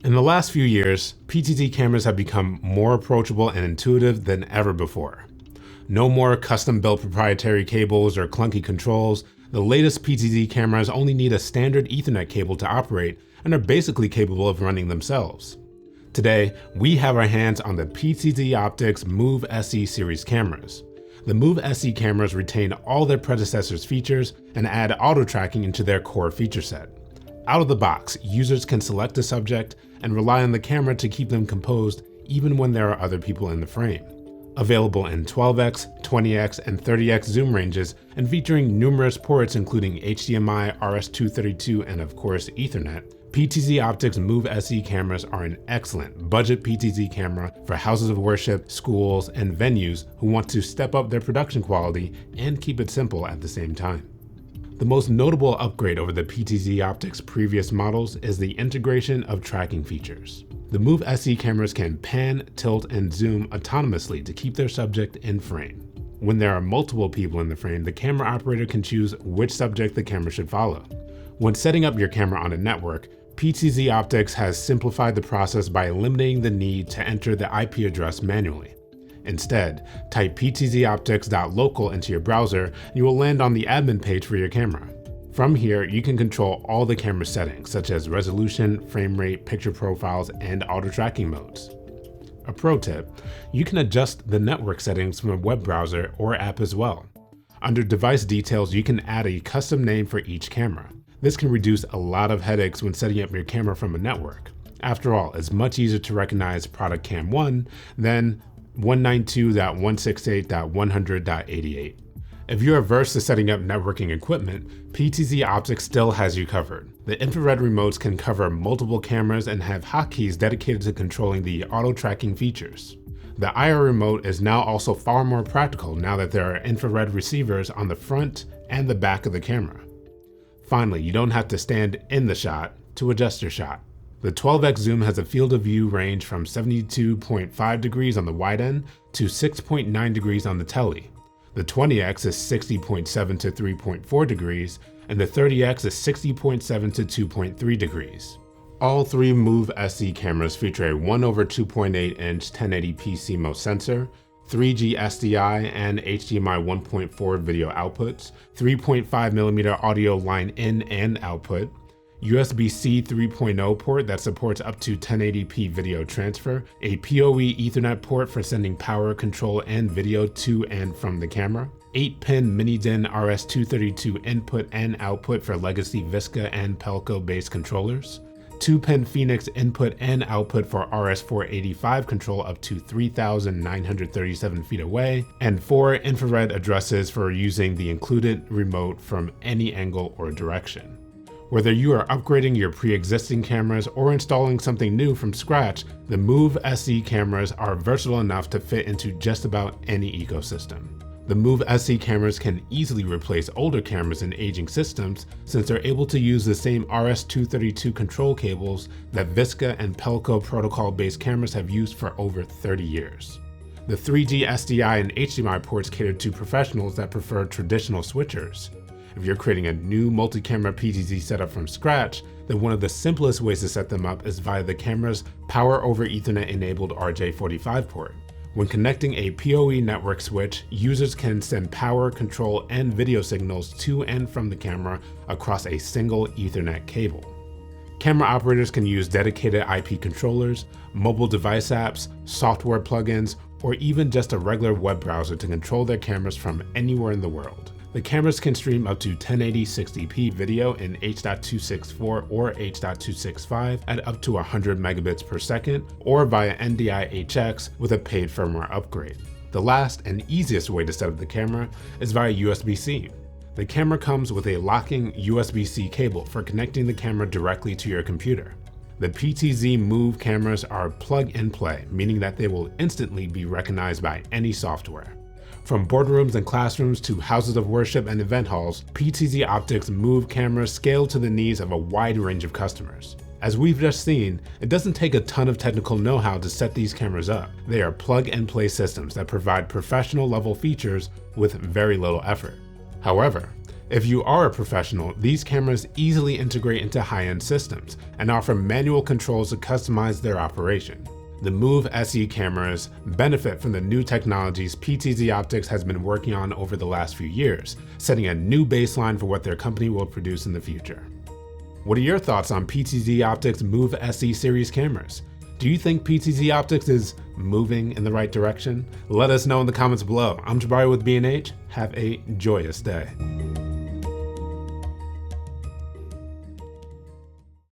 In the last few years, PTZ cameras have become more approachable and intuitive than ever before. No more custom-built proprietary cables or clunky controls. The latest PTZ cameras only need a standard Ethernet cable to operate and are basically capable of running themselves. Today, we have our hands on the PTZOptics Move SE series cameras. The Move SE cameras retain all their predecessors' features and add auto tracking into their core feature set. Out of the box, users can select a subject and rely on the camera to keep them composed even when there are other people in the frame. Available in 12x, 20x, and 30x zoom ranges and featuring numerous ports including HDMI, RS-232, and of course Ethernet, PTZOptics Move SE cameras are an excellent budget PTZ camera for houses of worship, schools, and venues who want to step up their production quality and keep it simple at the same time. The most notable upgrade over the PTZOptics previous models is the integration of tracking features. The Move SE cameras can pan, tilt, and zoom autonomously to keep their subject in frame. When there are multiple people in the frame, the camera operator can choose which subject the camera should follow. When setting up your camera on a network, PTZOptics has simplified the process by eliminating the need to enter the IP address manually. Instead, type ptzoptics.local into your browser and you will land on the admin page for your camera. From here, you can control all the camera settings such as resolution, frame rate, picture profiles, and auto tracking modes. A pro tip, you can adjust the network settings from a web browser or app as well. Under device details, you can add a custom name for each camera. This can reduce a lot of headaches when setting up your camera from a network. After all, it's much easier to recognize product cam 1 than 192.168.100.88. If you're averse to setting up networking equipment, PTZOptics still has you covered. The infrared remotes can cover multiple cameras and have hotkeys dedicated to controlling the auto tracking features. The IR remote is now also far more practical now that there are infrared receivers on the front and the back of the camera. Finally, you don't have to stand in the shot to adjust your shot. The 12x zoom has a field of view range from 72.5 degrees on the wide end to 6.9 degrees on the tele. The 20x is 60.7 to 3.4 degrees, and the 30x is 60.7 to 2.3 degrees. All three Move SE cameras feature a 1/2.8-inch 1080p CMOS sensor, 3G SDI and HDMI 1.4 video outputs, 3.5mm audio line in and output, USB-C 3.0 port that supports up to 1080p video transfer, a PoE Ethernet port for sending power, control, and video to and from the camera, 8-pin mini-DIN RS-232 input and output for legacy Visca and Pelco-based controllers, 2-pin Phoenix input and output for RS-485 control up to 3,937 feet away, and 4 infrared addresses for using the included remote from any angle or direction. Whether you are upgrading your pre-existing cameras or installing something new from scratch, the Move SE cameras are versatile enough to fit into just about any ecosystem. The Move SE cameras can easily replace older cameras in aging systems since they're able to use the same RS-232 control cables that Visca and Pelco protocol-based cameras have used for over 30 years. The 3G SDI and HDMI ports cater to professionals that prefer traditional switchers. If you're creating a new multi-camera PTZ setup from scratch, then one of the simplest ways to set them up is via the camera's Power over Ethernet enabled RJ45 port. When connecting a PoE network switch, users can send power, control, and video signals to and from the camera across a single Ethernet cable. Camera operators can use dedicated IP controllers, mobile device apps, software plugins, or even just a regular web browser to control their cameras from anywhere in the world. The cameras can stream up to 1080 60p video in H.264 or H.265 at up to 100 megabits per second, or via NDI-HX with a paid firmware upgrade. The last and easiest way to set up the camera is via USB-C. The camera comes with a locking USB-C cable for connecting the camera directly to your computer. The PTZ Move cameras are plug and play, meaning that they will instantly be recognized by any software. From boardrooms and classrooms to houses of worship and event halls, PTZOptics Move cameras scale to the needs of a wide range of customers. As we've just seen, it doesn't take a ton of technical know-how to set these cameras up. They are plug-and-play systems that provide professional-level features with very little effort. However, If you are a professional, these cameras easily integrate into high-end systems and offer manual controls to customize their operation. The Move SE cameras benefit from the new technologies PTZOptics has been working on over the last few years, setting a new baseline for what their company will produce in the future. What are your thoughts on PTZOptics Move SE series cameras? Do you think PTZOptics is moving in the right direction? Let us know in the comments below. I'm Jabari with B&H. Have a joyous day.